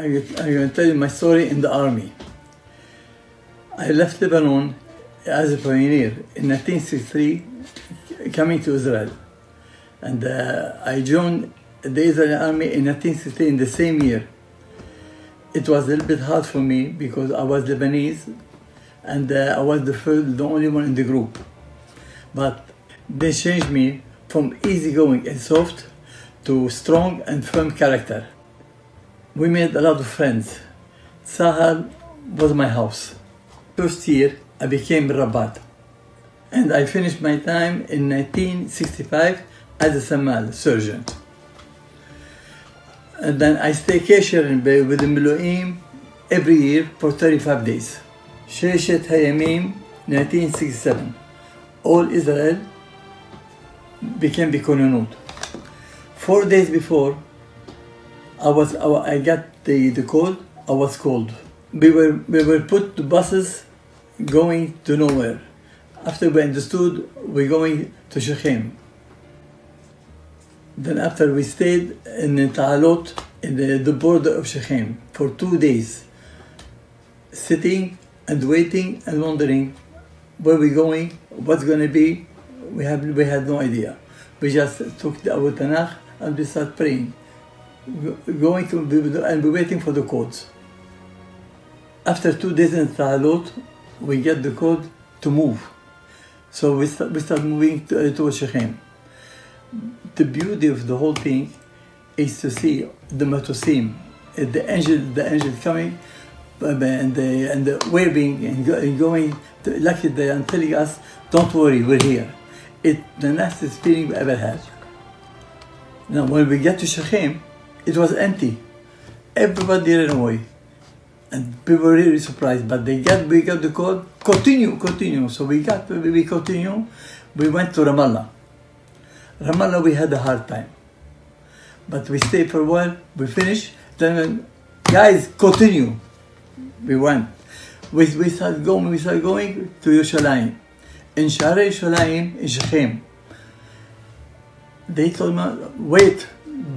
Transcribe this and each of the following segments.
I'm going to tell you my story in the army. I left Lebanon as a pioneer in 1963, coming to Israel. And I joined the Israeli army in 1963 in the same year. It was a little bit hard for me because I was Lebanese and I was the only one in the group. But they changed me from easygoing and soft to strong and firm character. We made a lot of friends. Sahel was my house. First year, I became Rabat. And I finished my time in 1965 as a Samal surgeon. And then I staycation with the Miloim every year for 35 days. Sheshet Hayamim, 1967. All Israel became Bikononut. 4 days before, I got the call, I was called. We were put to buses going to nowhere. After we understood, we're going to Shechem. Then after we stayed in Ta'alot, in the border of Shechem, for 2 days, sitting and waiting and wondering where we're going, what's going to be. We had no idea. We just took our Tanakh and we started praying, and we're waiting for the codes. After 2 days in Ta'alot, we get the code to move. So we start moving towards Shechem. The beauty of the whole thing is to see the matosim, the angel coming and the waving and going, like they are telling us, don't worry, we're here. It's the nicest feeling we ever had. Now when we get to Shechem, it was empty. Everybody ran away. And we were really surprised, but we got the call, continue. So we continue. We went to Ramallah. Ramallah, we had a hard time. But we stayed for a while, we finished, then guys, continue. We went. We started going to Yerushalayim. In Shara Yerushalayim, in Shechem. They told me, wait,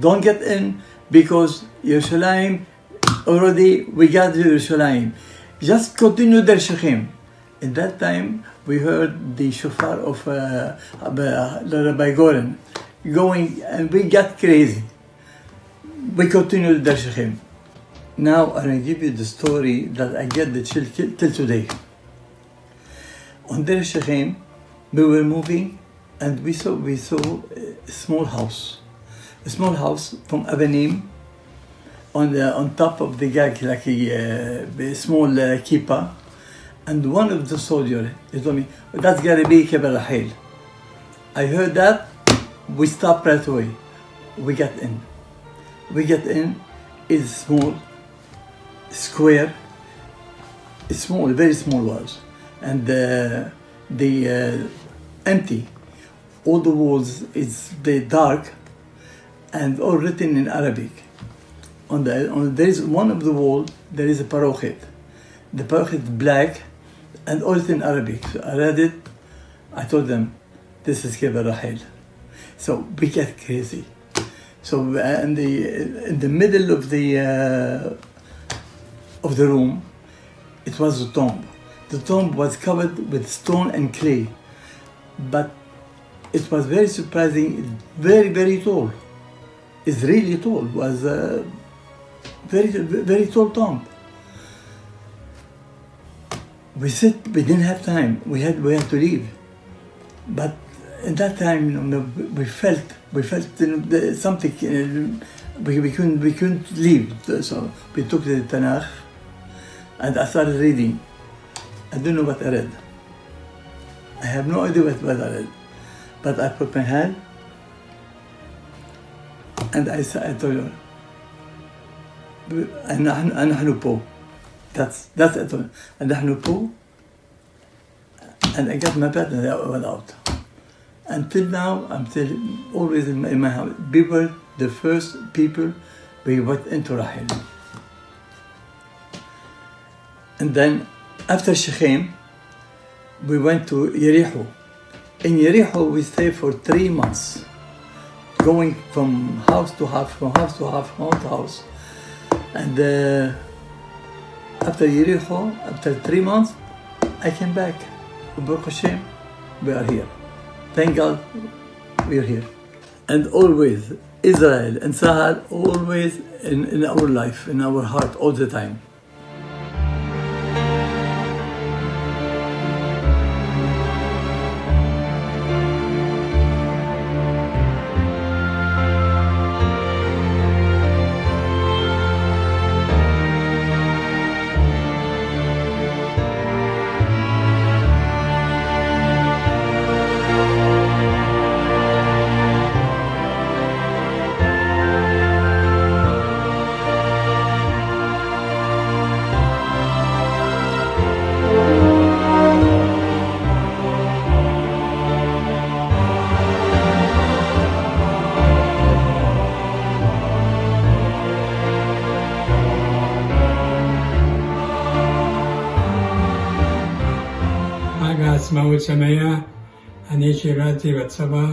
don't get in because Yerushalayim, already we got to Yerushalayim. Just continue there, Shechem. In that time, we heard the shofar of Rabbi Goren going, and we got crazy. We continued Der Shechem. Now I'm going to give you the story that I get till today. On Der Shechem, we were moving, and we saw a small house from Avanim on top of the gag, like a small kippah. And one of the soldiers, he told me, that's gotta be Keber Rahel. I heard that, we stopped right away. We got in. It's small, square, it's small, very small walls. And empty. All the walls they dark and all written in Arabic. There is one of the wall, there is a parochet. The parochet is black and all in Arabic. So I read it, I told them, this is Keber Rahel. So we get crazy. So in the middle of the room, it was a tomb. The tomb was covered with stone and clay, but it was very surprising. Very, very tall. It's really tall. It was a very, very tall tomb. We didn't have time. We had to leave. But at that time, we felt something. We couldn't leave. So we took the Tanakh, and I started reading. I don't know what I read. I have no idea what I read. But I put my hand, and I told her, "Nahnu po." That's it. And nahnu po. And I got my bed and I went out. Until now, I'm still always in my house. We were the first people we went into Rahel. And then after Shechem, we went to Yericho. In Yericho, we stayed for 3 months, going from house to house, from house to house, from house to house. And after Yericho, after 3 months, I came back. Baruch Hashem, we are here. Thank God, we are here. And always, Israel and Sahel, always in our life, in our heart, all the time. עצמאות שמח, אני שירתי בצבא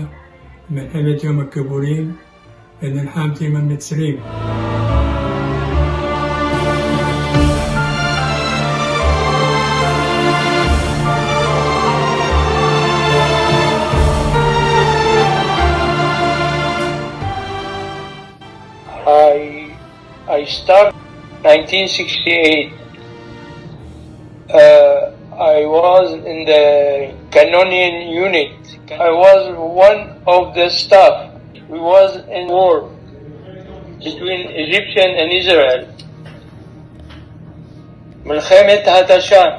במלחמת יום הכיפורים ונלחמתי עם המצרים. I started 1968. I was in the Canonian unit. I was one of the staff. We was in war between Egyptian and Israel. Milchemet Hatashan.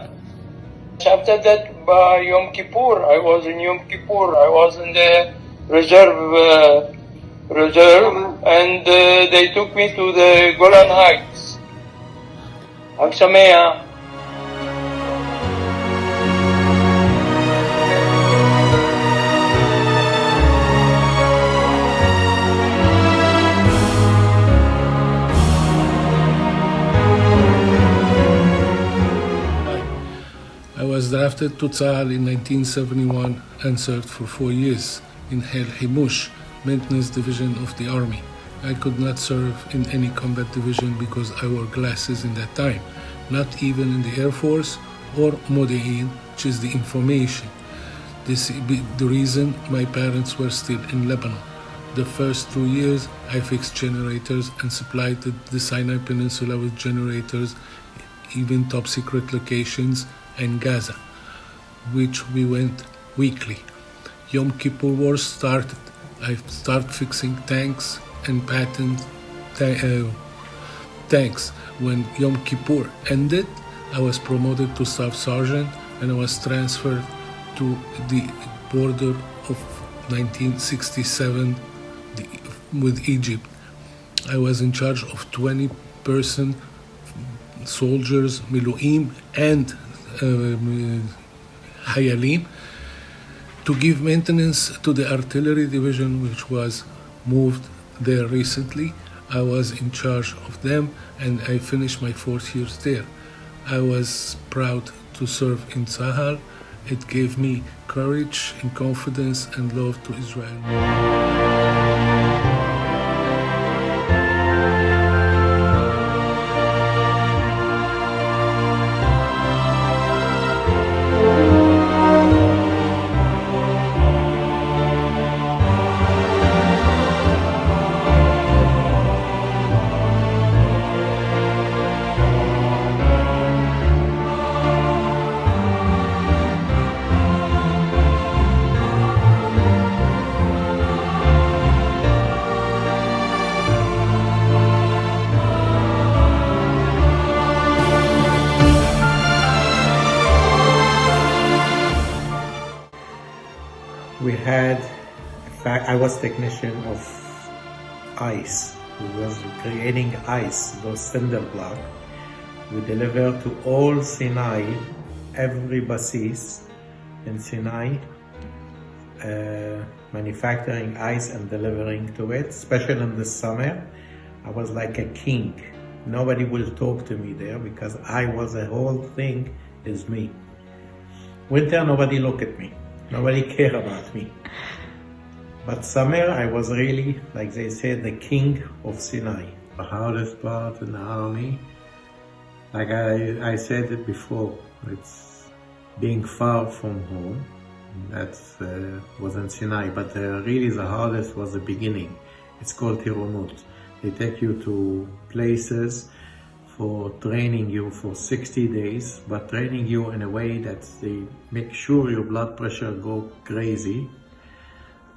After that, by Yom Kippur, I was in Yom Kippur. I was in the reserve, and they took me to the Golan Heights. Hag Sameach. I was drafted to Tzahal in 1971 and served for 4 years in Hel Himush, maintenance division of the army. I could not serve in any combat division because I wore glasses in that time, not even in the Air Force or Modi'in, which is the information. This is the reason my parents were still in Lebanon. The first 2 years I fixed generators and supplied the Sinai Peninsula with generators, even top secret locations, and Gaza, which we went weekly. Yom Kippur War started. I started fixing tanks and tanks. When Yom Kippur ended, I was promoted to Staff Sergeant and I was transferred to the border of 1967 with Egypt. I was in charge of 20-person soldiers, Miluim, and Hayalim, to give maintenance to the artillery division, which was moved there recently. I was in charge of them and I finished my 4th year there. I was proud to serve in Tzahal. It gave me courage and confidence and love to Israel. We had, in fact, I was technician of ice. We was creating ice, those cinder block. We delivered to all Sinai, every basis in Sinai, manufacturing ice and delivering to it, especially in the summer. I was like a king. Nobody will talk to me there because the whole thing is me. Winter, nobody look at me. Nobody care about me. But summer, I was really, like they said, the king of Sinai. The hardest part in the army, like I said it before, it's being far from home. That was in Sinai, but really the hardest was the beginning. It's called Tironut. They take you to places for training you for 60 days, but training you in a way that they make sure your blood pressure go crazy,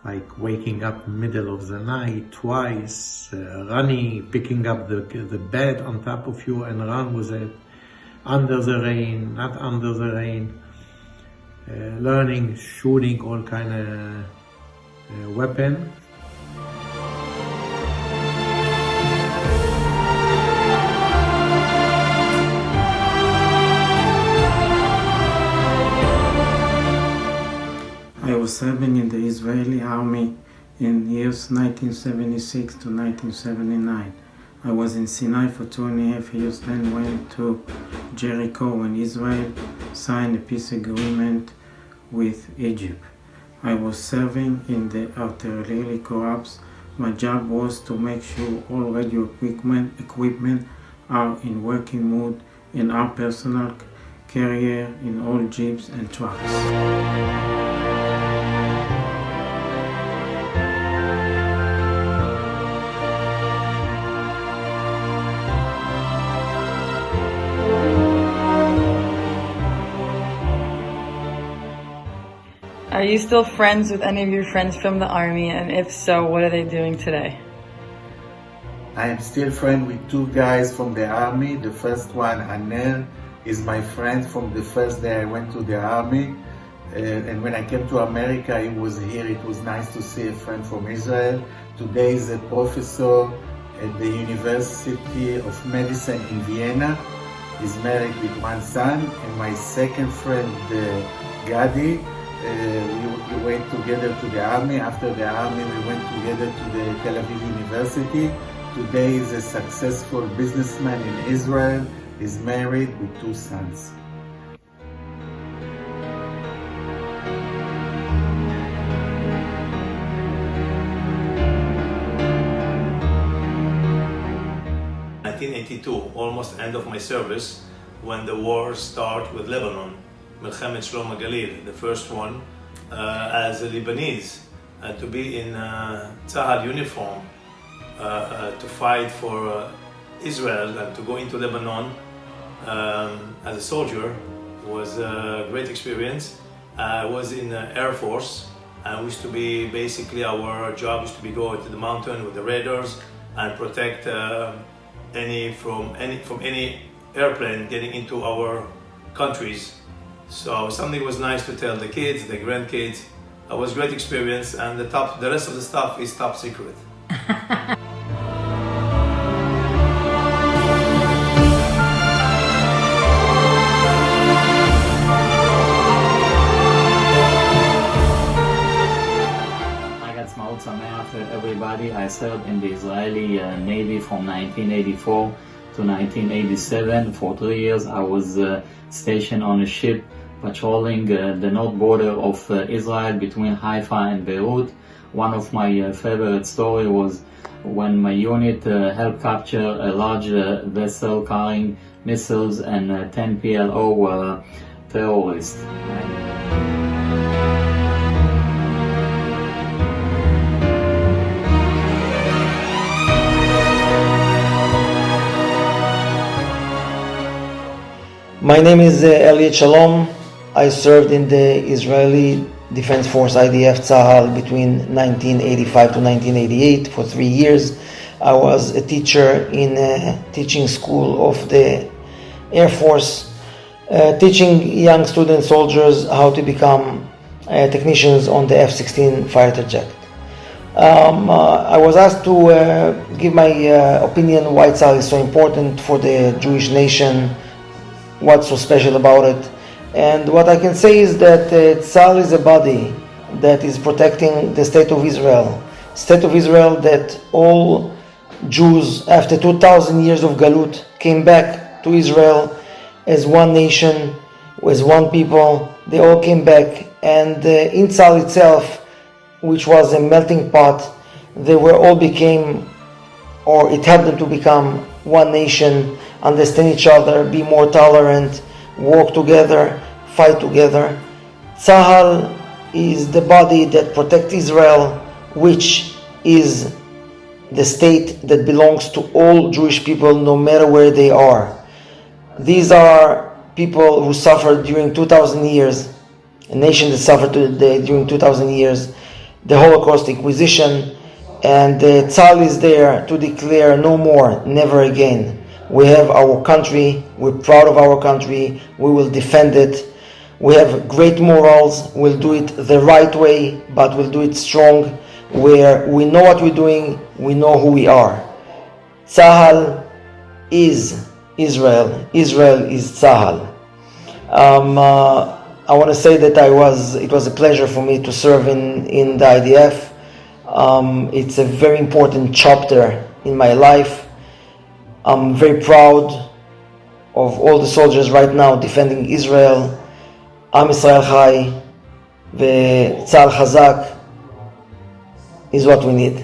like waking up middle of the night twice, running, picking up the bed on top of you and run with it, under the rain, not under the rain, learning, shooting all kind of weapon. I was serving in the Israeli army in years 1976 to 1979. I was in Sinai for 2.5 years, then went to Jericho when Israel signed a peace agreement with Egypt. I was serving in the artillery corps. My job was to make sure all radio equipment are in working mode and our personal carrier in all jeeps and trucks. Are you still friends with any of your friends from the army, and if so, what are they doing today? I am still friends with two guys from the army. The first one, Anel, is my friend from the first day I went to the army. And when I came to America, he was here. It was nice to see a friend from Israel. Today he's a professor at the University of Medicine in Vienna. He's married with one son. And my second friend, Gadi, we went together to the army. After the army, we went together to the Tel Aviv University. Today he's a successful businessman in Israel. He's married with two sons. In 1982, almost end of my service, when the war started with Lebanon. Milchemet Shlom HaGalil, the first one, as a Lebanese, to be in Tzahal uniform, to fight for Israel and to go into Lebanon as a soldier was a great experience. I was in the Air Force, and we used to be, basically our job used to be go to the mountain with the raiders and protect from any airplane getting into our countries. So something was nice to tell the kids, the grandkids. It was a great experience, and the rest of the stuff is top secret. Everybody, I served in the Israeli Navy from 1984 to 1987. For 3 years I was stationed on a ship patrolling the north border of Israel between Haifa and Beirut. One of my favorite stories was when my unit helped capture a large vessel carrying missiles and 10 PLO terrorists. My name is Elliot Shalom. I served in the Israeli Defense Force IDF Tzahal between 1985 to 1988 for 3 years. I was a teacher in a teaching school of the Air Force, teaching young student soldiers how to become technicians on the F-16 fighter jet. I was asked to give my opinion why Tzahal is so important for the Jewish nation, what's so special about it. And what I can say is that Tzahal is a body that is protecting the state of Israel. State of Israel that all Jews after 2,000 years of Galut came back to Israel as one nation, as one people. They all came back, and in Tzahal itself, which was a melting pot, they were all became or it helped them to become one nation, understand each other, be more tolerant, work together, fight together. Tzahal is the body that protects Israel, which is the state that belongs to all Jewish people, no matter where they are. These are people who suffered during 2,000 years, a nation that suffered during 2,000 years, the Holocaust, Inquisition, and Tzahal is there to declare no more, never again. We have our country, we're proud of our country, we will defend it. We have great morals, we'll do it the right way, but we'll do it strong, where we know what we're doing, we know who we are. Tzahal is Israel, Israel is Tzahal. I want to say that it was a pleasure for me to serve in the IDF. It's a very important chapter in my life. I'm very proud of all the soldiers right now defending Israel. Am Yisrael Chai וצה"ל חזק is what we need.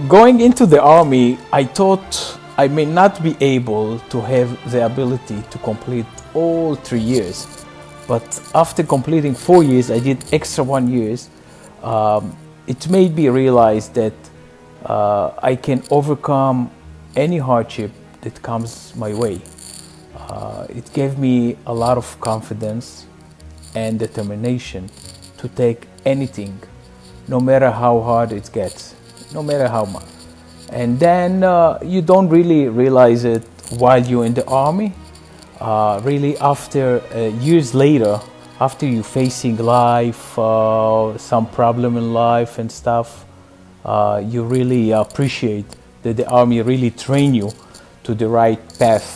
Going into the army, I thought I may not be able to have the ability to complete all 3 years. But after completing 4 years, I did extra 1 year. It made me realize that I can overcome any hardship that comes my way. It gave me a lot of confidence and determination to take anything, no matter how hard it gets, no matter how much. And then you don't really realize it while you're in the army. Really after years later, after you facing life, some problem in life and stuff, you really appreciate that the army really train you to the right path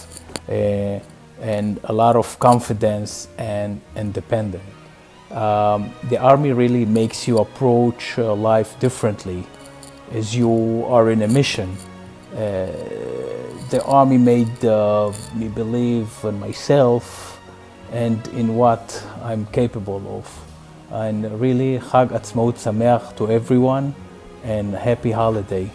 and a lot of confidence and independence. The army really makes you approach life differently as you are in a mission. The army made me believe in myself and in what I'm capable of. And really, Chag Atzmaut Sameach to everyone and happy holiday.